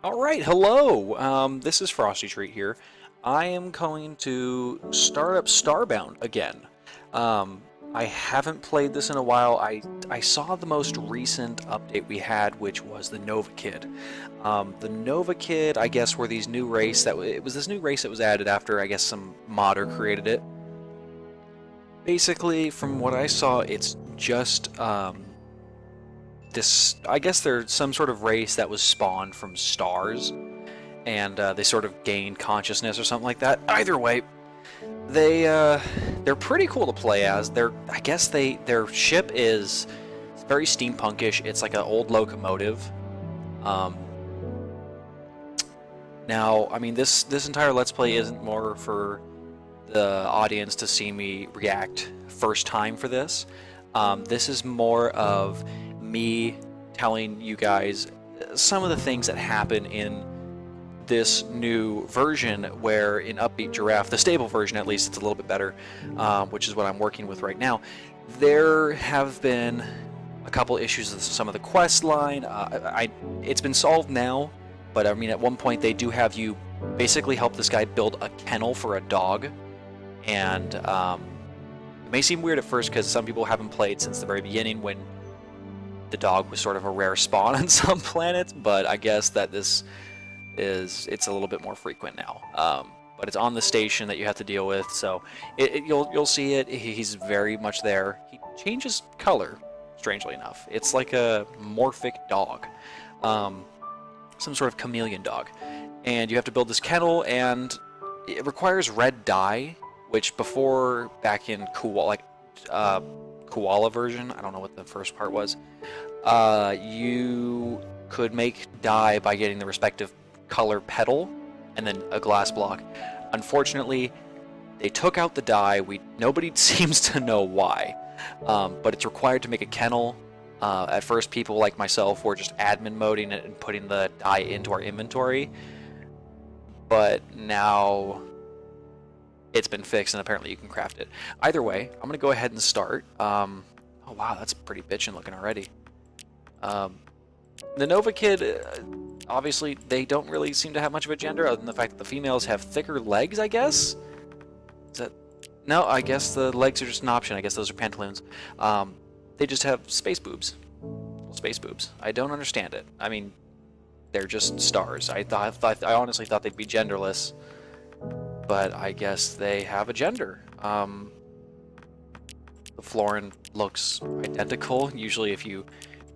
Alright, hello! This is Frostytreat here. I am going to start up Starbound again. I haven't played this in a while. I saw the most recent update we had, which was the Nova Kid. The Nova Kid, I guess, were these new race it was this new race that was added after, I guess, some modder created it. Basically, from what I saw, it's just, I guess they're some sort of race that was spawned from stars, and they sort of gained consciousness or something like that. Either way, they're pretty cool to play as. I guess their ship is very steampunkish. It's like an old locomotive. Now, I mean, this entire Let's Play isn't more for the audience to see me react first time for this. This is more of me telling you guys some of the things that happen in this new version, where in Upbeat Giraffe, the stable version at least, it's a little bit better, which is what I'm working with right now. There have been a couple issues with some of the quest line. It's been solved now, but I mean, at one point they do have you basically help this guy build a kennel for a dog, and it may seem weird at first because some people haven't played since the very beginning when the dog was sort of a rare spawn on some planets, but I guess that it's a little bit more frequent now. But it's on the station that you have to deal with, so you'll see it. He's very much there. He changes color, strangely enough. It's like a morphic dog, some sort of chameleon dog, and you have to build this kennel, and it requires red dye, which before, back in koala version, I don't know what the first part was, you could make dye by getting the respective color petal and then a glass block. Unfortunately, they took out the dye. Nobody seems to know why, but it's required to make a kennel. At first, people like myself were just admin moding it and putting the dye into our inventory, but now it's been fixed and apparently you can craft it. Either way, I'm gonna go ahead and start. Oh wow, that's pretty bitchin' looking already. The Nova Kid, obviously they don't really seem to have much of a gender other than the fact that the females have thicker legs, I guess? Is that... No, I guess the legs are just an option. I guess those are pantaloons. They just have space boobs. Space boobs. I don't understand it. I mean, they're just stars. I honestly thought they'd be genderless, but I guess they have a gender. The Florin looks identical. Usually if you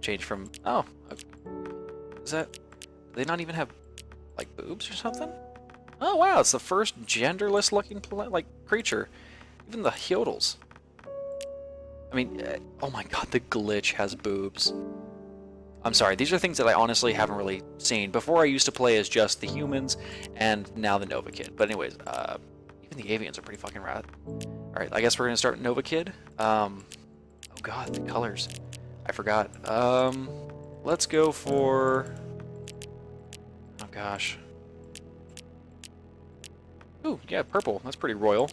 change from... Oh, is that... Do they not even have, like, boobs or something? Oh, wow, it's the first genderless looking, like, creature. Even the Hyodals. I mean, oh my god, the glitch has boobs. I'm sorry, these are things that I honestly haven't really seen. Before I used to play as just the humans, and now the Nova Kid. But anyways, even the avians are pretty fucking rad. Alright, I guess we're gonna start Nova Kid. Oh god, the colors. I forgot. Let's go for... Oh gosh. Ooh, yeah, purple. That's pretty royal.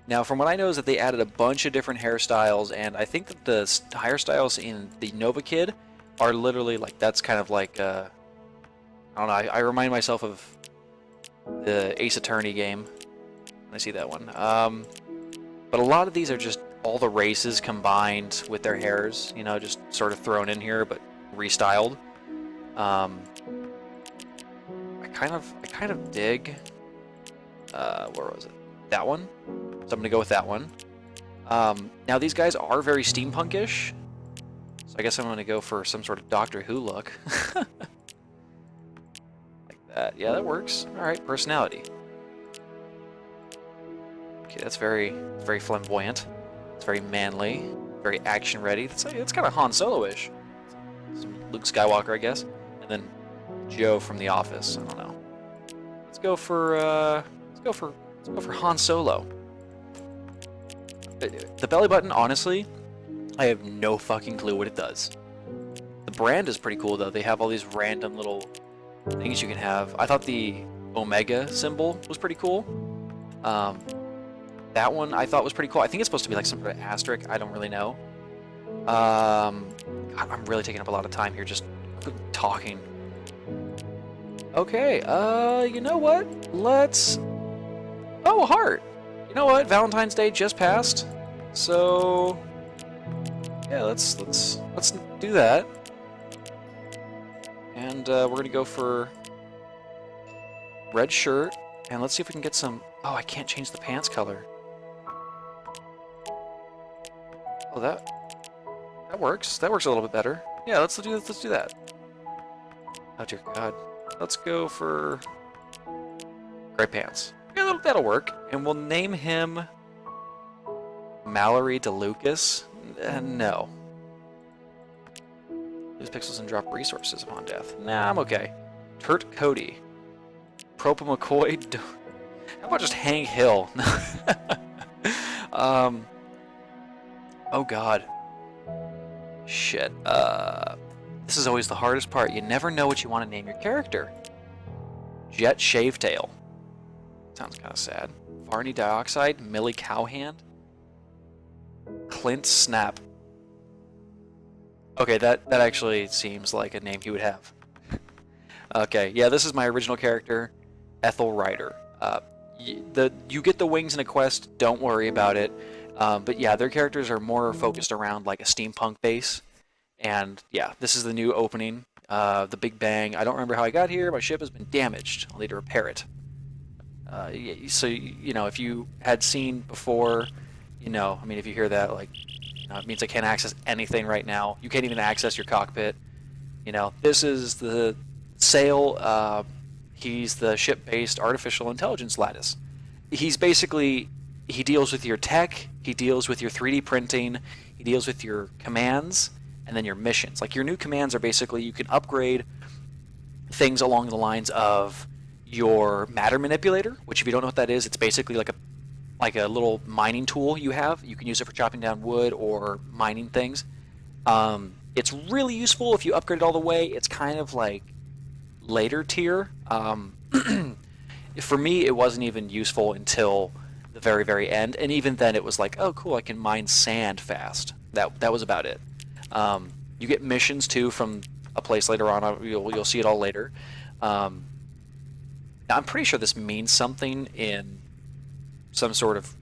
Now, from what I know is that they added a bunch of different hairstyles, and I think that the hairstyles in the Nova Kid are literally like, that's kind of like, I don't know, I remind myself of the Ace Attorney game when I see that one. But a lot of these are just all the races combined with their hairs, you know, just sort of thrown in here, but restyled. I kind of dig, where was it? That one. So I'm gonna go with that one. Now these guys are very steampunkish, so I guess I'm gonna go for some sort of Doctor Who look. Like that. Yeah, that works. Alright, personality. Okay, that's very flamboyant. It's very manly, very action ready. It's kind of Han Solo-ish. Some Luke Skywalker, I guess. And then Joe from The Office. I don't know. Let's go for Han Solo. The belly button, honestly, I have no fucking clue what it does. The brand is pretty cool, though. They have all these random little things you can have. I thought the Omega symbol was pretty cool. That one I thought was pretty cool. I think it's supposed to be like some sort of asterisk. I don't really know. God, I'm really taking up a lot of time here just talking. Okay, you know what? Let's... Oh, a heart! You know what? Valentine's Day just passed. So... yeah, let's do that. And we're gonna go for red shirt, and let's see if we can get some... Oh, I can't change the pants color. Oh, that works. That works a little bit better. Yeah, let's do that. Oh dear God. Let's go for gray pants. Yeah, that'll work. And we'll name him Mallory DeLucas. No. Lose pixels and drop resources upon death. Nah, I'm okay. Turt Cody. Propa McCoy. How about just Hank Hill? Oh God. Shit. This is always the hardest part. You never know what you want to name your character. Jet Shavetail. Sounds kind of sad. Varney Dioxide. Millie Cowhand. Clint Snap. Okay, that actually seems like a name he would have. Okay, yeah, this is my original character, Ethel Ryder. You get the wings in a quest, don't worry about it. But yeah, their characters are more focused around like a steampunk base. And yeah, this is the new opening, the Big Bang. I don't remember how I got here. My ship has been damaged. I'll need to repair it. So, you know, if you had seen before, you know, I mean, if you hear that, like, you know, it means I can't access anything right now. You can't even access your cockpit. You know, this is the Sail. He's the ship-based artificial intelligence lattice. He's basically, he deals with your tech, he deals with your 3D printing, he deals with your commands, and then your missions. Like, your new commands are basically, you can upgrade things along the lines of your matter manipulator, which if you don't know what that is, it's basically like a little mining tool you have. You can use it for chopping down wood or mining things. It's really useful if you upgrade it all the way. It's kind of like later tier. For me, it wasn't even useful until the very, very end, and even then it was like, oh cool, I can mine sand fast. That was about it. You get missions too from a place later on. You'll see it all later. Now I'm pretty sure this means something in some sort of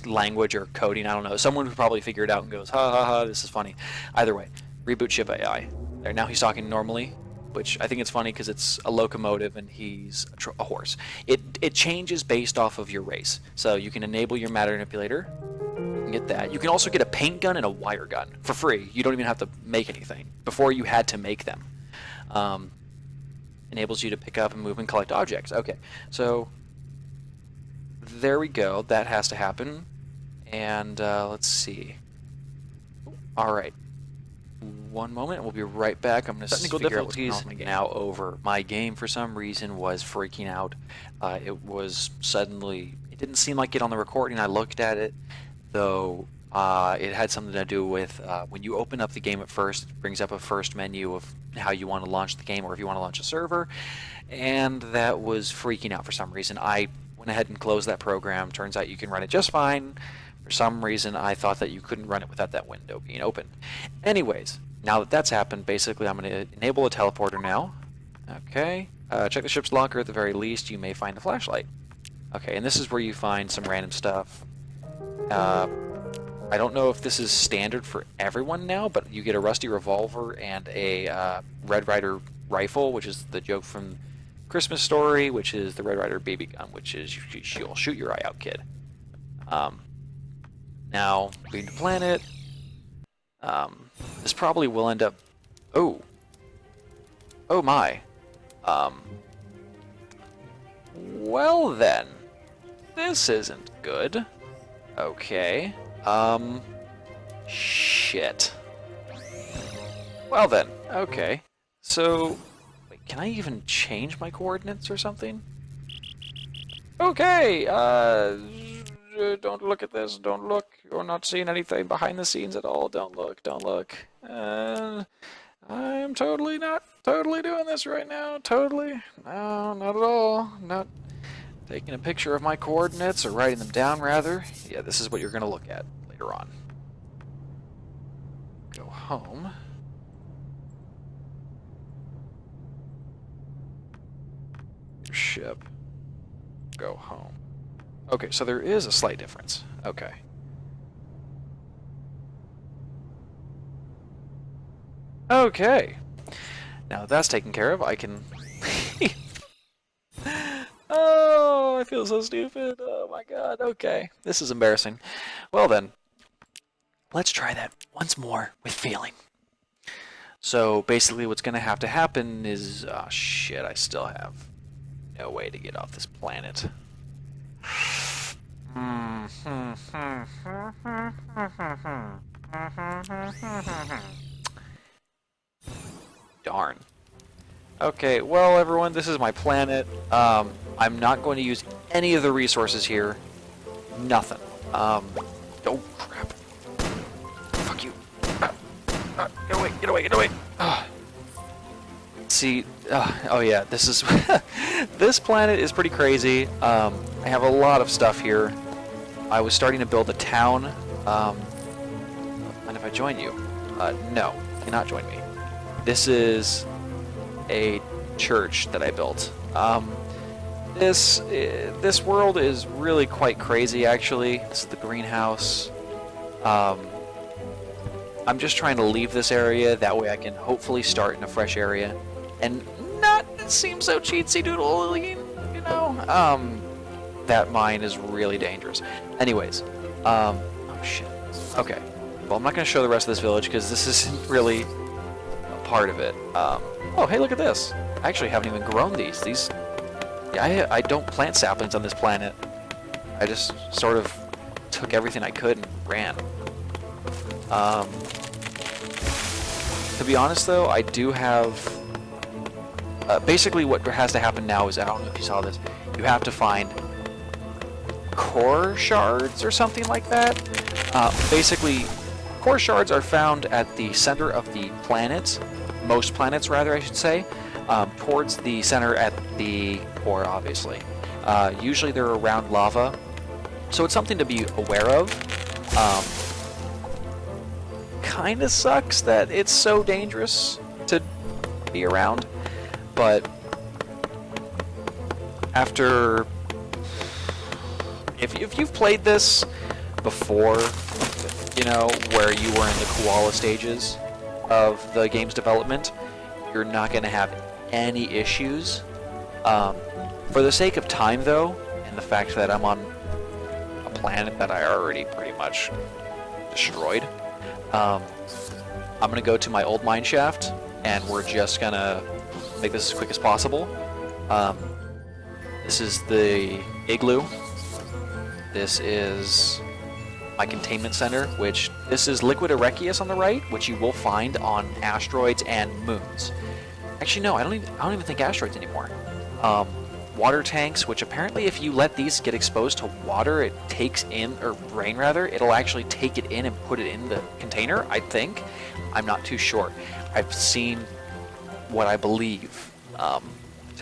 language or coding. I don't know. Someone would probably figure it out and goes, ha ha ha, this is funny. Either way, reboot ship AI. There, now he's talking normally, which I think it's funny because it's a locomotive and he's a horse. It changes based off of your race. So you can enable your matter manipulator. You can get that. You can also get a paint gun and a wire gun for free. You don't even have to make anything. Before you had to make them. Enables you to pick up and move and collect objects. Okay, so there we go. That has to happen. And let's see. All right. One moment, we'll be right back. I'm going to figure difficulties out what's now over. My game, for some reason, was freaking out. It was suddenly, it didn't seem like it on the recording. I looked at it, though it had something to do with when you open up the game at first, it brings up a first menu of how you want to launch the game or if you want to launch a server, and that was freaking out for some reason. I went ahead and closed that program. Turns out you can run it just fine. For some reason, I thought that you couldn't run it without that window being open. Anyways, now that that's happened, basically I'm going to enable a teleporter now. Okay, check the ship's locker. At the very least, you may find a flashlight. Okay, and this is where you find some random stuff. I don't know if this is standard for everyone now, but you get a rusty revolver and a Red Ryder rifle, which is the joke from Christmas Story, which is the Red Ryder BB gun, which is you'll shoot your eye out, kid. Now, leaving the planet. This probably will end up... Oh my. Well then. This isn't good. Okay. Shit. Well then. Okay. So... Wait, can I even change my coordinates or something? Okay, don't look at this, don't look. You're not seeing anything behind the scenes at all. Don't look, don't look. I am totally not doing this right now. Totally. No, not at all. Not taking a picture of my coordinates or writing them down, rather. Yeah, this is what you're going to look at later on. Go home. Ship. Go home. Okay, so there is a slight difference. Okay. Okay. Now that that's taken care of, I can... Oh, I feel so stupid. Oh my god. Okay. This is embarrassing. Well then, let's try that once more with feeling. So basically what's going to happen is... Oh shit, I still have no way to get off this planet. Darn. Okay, well everyone, this is my planet. I'm not going to use any of the resources here. Nothing. Oh crap. Fuck you. Get away, get away, get away. See, oh yeah, this is... This planet is pretty crazy. I have a lot of stuff here. I was starting to build a town. And if I join you? No, you cannot join me. This is a church that I built. This world is really quite crazy, actually. This is the greenhouse. I'm just trying to leave this area, that way I can hopefully start in a fresh area. And not seem so cheatsy doodly, you know? That mine is really dangerous. Anyways, oh shit. Okay. Well, I'm not going to show the rest of this village, because this isn't really a part of it. Oh, hey, look at this. I actually haven't even grown these. Yeah, I don't plant saplings on this planet. I just sort of took everything I could and ran. To be honest, though, I do have... basically, what has to happen now is, I don't know if you saw this, you have to find core shards or something like that. Basically, core shards are found at the center of the planet, most planets rather, I should say, towards the center at the core, obviously. Usually they're around lava, so it's something to be aware of. Kinda sucks that it's so dangerous to be around, but after... If you've played this before, you know, where you were in the koala stages of the game's development, you're not going to have any issues. For the sake of time, though, and the fact that I'm on a planet that I already pretty much destroyed, I'm going to go to my old mine shaft, and we're just going to make this as quick as possible. This is the igloo. This is my Containment Center, which this is Liquid Erechius on the right, which you will find on asteroids and moons. Actually, no, I don't even think asteroids anymore. Water tanks, which apparently if you let these get exposed to water, it takes in, or rain rather, it'll actually take it in and put it in the container, I think. I'm not too sure. I've seen what I believe to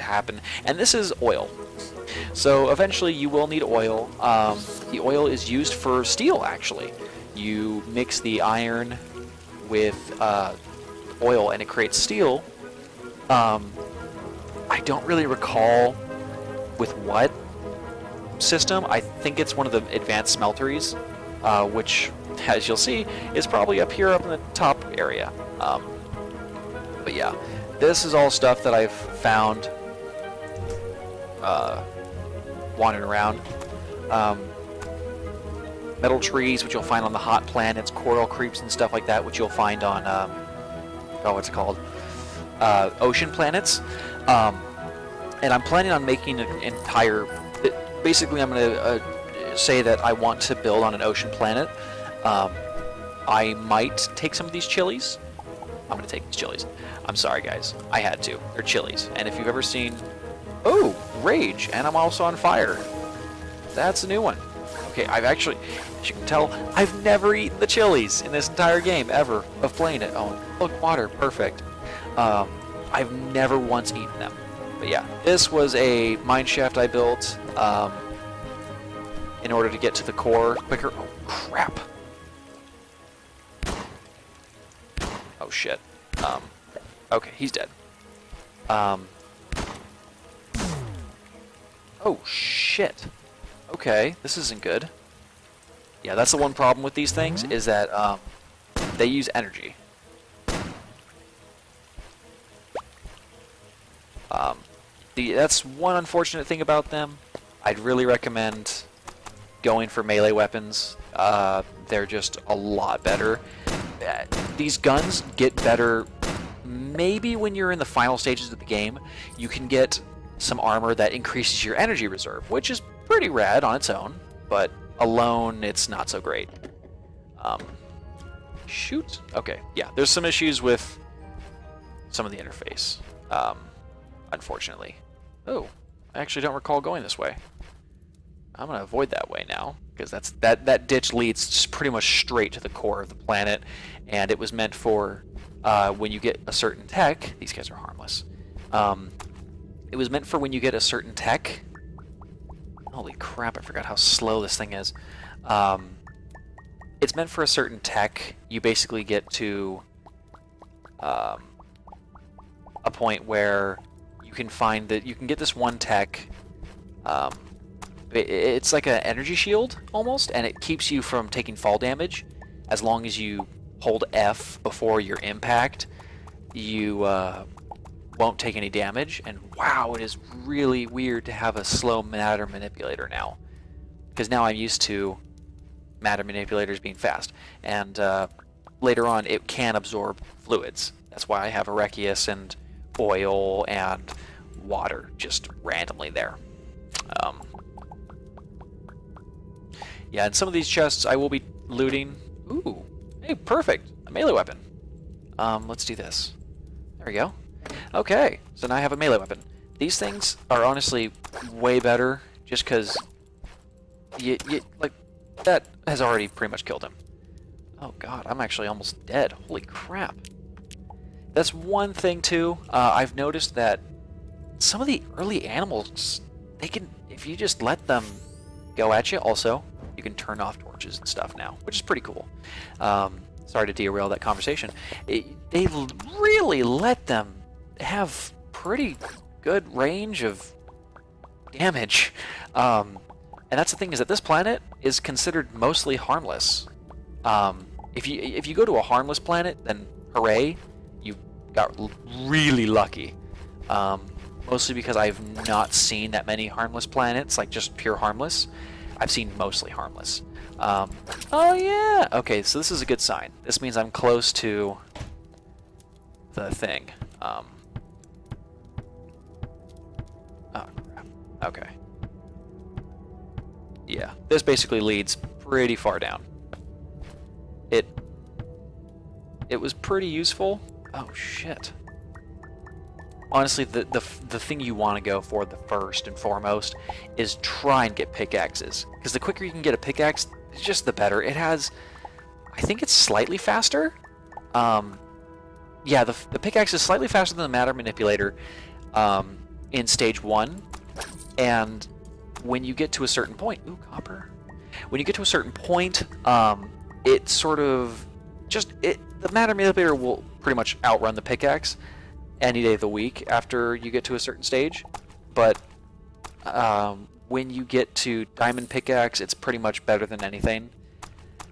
happen. And this is oil. So eventually you will need oil. The oil is used for steel, actually. You mix the iron with oil and it creates steel. I don't really recall with what system. I think it's one of the advanced smelteries, which, as you'll see, is probably up here up in the top area. But yeah, this is all stuff that I've found wandering around. Metal trees, which you'll find on the hot planets, coral creeps and stuff like that, which you'll find on, what's it called? Ocean planets. And I'm planning on making an entire... Basically, I'm going to say that I want to build on an ocean planet. I might take some of these chilies. I'm going to take these chilies. I'm sorry, guys. I had to. They're chilies. And if you've ever seen... Oh, Rage, and I'm also on fire. That's a new one. Okay, I've actually, as you can tell, I've never eaten the chilies in this entire game, ever, of playing it. Oh, look, water, perfect. I've never once eaten them. But yeah, this was a mine shaft I built in order to get to the core quicker. Oh, crap. Oh, shit. Okay, he's dead. Oh, shit. Okay, this isn't good. Yeah, that's the one problem with these things, is that they use energy. That's one unfortunate thing about them. I'd really recommend going for melee weapons. They're just a lot better. These guns get better maybe when you're in the final stages of the game. You can get some armor that increases your energy reserve, which is pretty rad on its own, but alone it's not so great. Shoot. Okay, yeah, there's some issues with some of the interface, unfortunately. Oh, I actually don't recall going this way. I'm gonna avoid that way now, because that ditch leads just pretty much straight to the core of the planet, and it was meant for when you get a certain tech. These guys are harmless. It was meant for when you get a certain tech. Holy crap! I forgot how slow this thing is. It's meant for a certain tech. You basically get to a point where you can find that you can get this one tech. It's like an energy shield almost, and it keeps you from taking fall damage. As long as you hold F before your impact, you won't take any damage. And wow, it is really weird to have a slow matter manipulator now, because now I'm used to matter manipulators being fast, and later on it can absorb fluids. That's why I have Erechius and oil and water just randomly there. Yeah, and some of these chests I will be looting. Ooh, hey, perfect, a melee weapon. Let's do this. There we go. Okay, so now I have a melee weapon. These things are honestly way better, just because like, that has already pretty much killed him. Oh god, I'm actually almost dead. Holy crap. That's one thing too. I've noticed that some of the early animals, they can, if you just let them go at you, also, you can turn off torches and stuff now, which is pretty cool. Sorry to derail that conversation. They really let them have pretty good range of damage. And that's the thing, is that this planet is considered mostly harmless. If you go to a harmless planet, then hooray, you got really lucky. Mostly because I've not seen that many harmless planets, like just pure harmless. I've seen mostly harmless. Oh yeah! Okay, so this is a good sign. This means I'm close to the thing. Oh crap. Okay. Yeah, this basically leads pretty far down. It was pretty useful. Oh shit. Honestly, the thing you want to go for the first and foremost is try and get pickaxes, because the quicker you can get a pickaxe, just the better. It has, I think it's slightly faster. Yeah, the pickaxe is slightly faster than the matter manipulator in stage 1, and when you get to a certain point, ooh, copper. When you get to a certain point, it sort of the matter manipulator will pretty much outrun the pickaxe any day of the week after you get to a certain stage. But when you get to diamond pickaxe, it's pretty much better than anything.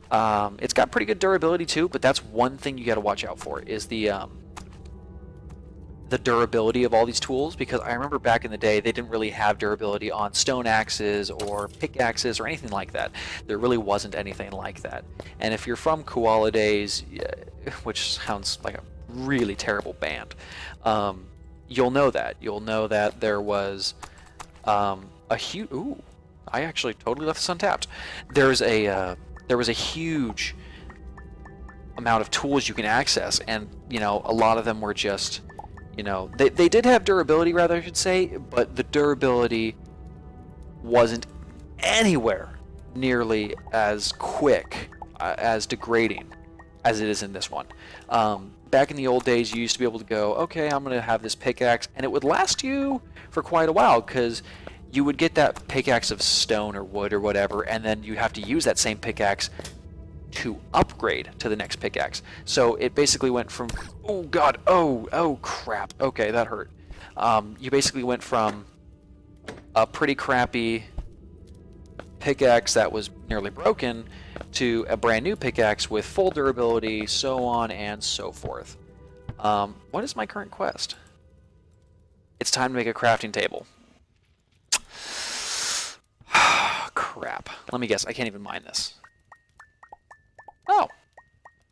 It's got pretty good durability too, but that's one thing you got to watch out for, is the durability of all these tools, because I remember back in the day they didn't really have durability on stone axes or pickaxes or anything like that. There really wasn't anything like that. And if you're from Koala Days, which sounds like a really terrible band, you'll know that. You'll know that there was a huge... Ooh, I actually totally left this untapped. There was a huge amount of tools you can access, and you know, a lot of them were just, you know, they did have durability, rather I should say, but the durability wasn't anywhere nearly as quick, as degrading as it is in this one. Back in the old days, you used to be able to go, okay, I'm gonna have this pickaxe, and it would last you for quite a while, because you would get that pickaxe of stone or wood or whatever, and then you have to use that same pickaxe to upgrade to the next pickaxe. So it basically went from, oh god, oh crap, okay, that hurt. You basically went from a pretty crappy pickaxe that was nearly broken to a brand new pickaxe with full durability, so on and so forth. What is my current quest? It's time to make a crafting table. Crap. Let me guess. I can't even mine this. Oh.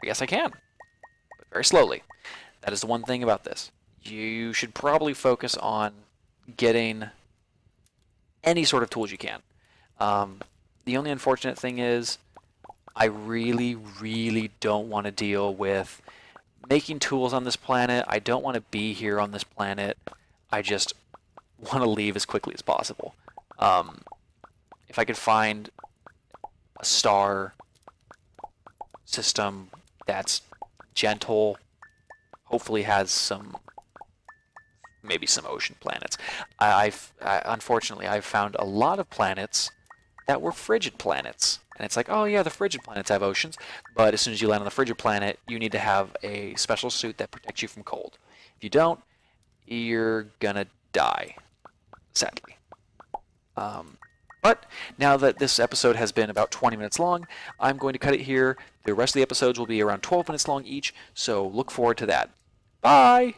I guess I can. But very slowly. That is the one thing about this. You should probably focus on getting any sort of tools you can. The only unfortunate thing is I really, really don't want to deal with making tools on this planet. I don't want to be here on this planet. I just want to leave as quickly as possible. If I could find a star system that's gentle, hopefully has some, maybe some ocean planets. Unfortunately, I've found a lot of planets that were frigid planets. And it's like, oh yeah, the frigid planets have oceans, but as soon as you land on the frigid planet, you need to have a special suit that protects you from cold. If you don't, you're gonna die, sadly. But now that this episode has been about 20 minutes long, I'm going to cut it here. The rest of the episodes will be around 12 minutes long each, so look forward to that. Bye!